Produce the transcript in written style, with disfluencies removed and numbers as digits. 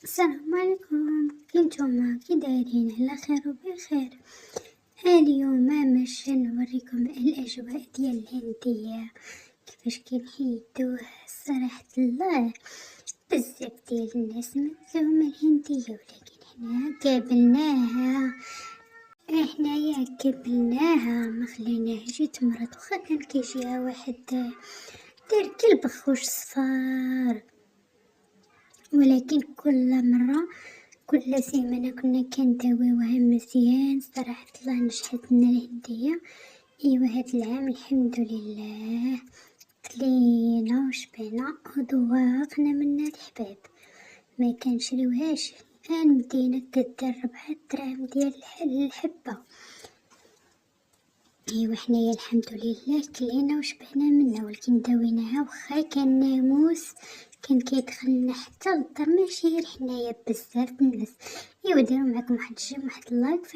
السلام عليكم، كي نتوما كي دايرين؟ على خير وبخير. اليوم باش نوريكم الاجواء ديال الهندية كيفاش كنحيدوه. صراحة الله بزاف ديال الناس مدلهم الهندية، ولكن حنايا قبلناها ما خليناهاش تمرض. وخا كان كيجيها واحد داير كالبخوش صفار، ولكن كل سيمانة كنا كنداويوها مزيان. صراحة الله نجحت لنا الهندية. ايوا هاد العام الحمد لله كلينا وشبعنا وذوقنا منا الحباب، ما كنشريوهاش. المدينة كدير 4 دراهم ديال الحبة. ايوا حنايا الحمد لله كلينا وشبعنا منها، ولكن داويناها وخا كان ناموس كان كيدخلنا حتى للدار، ماشي غير حنايا بزاف الناس. ايوا ديروا معكم واحد الجيم واحد اللايك.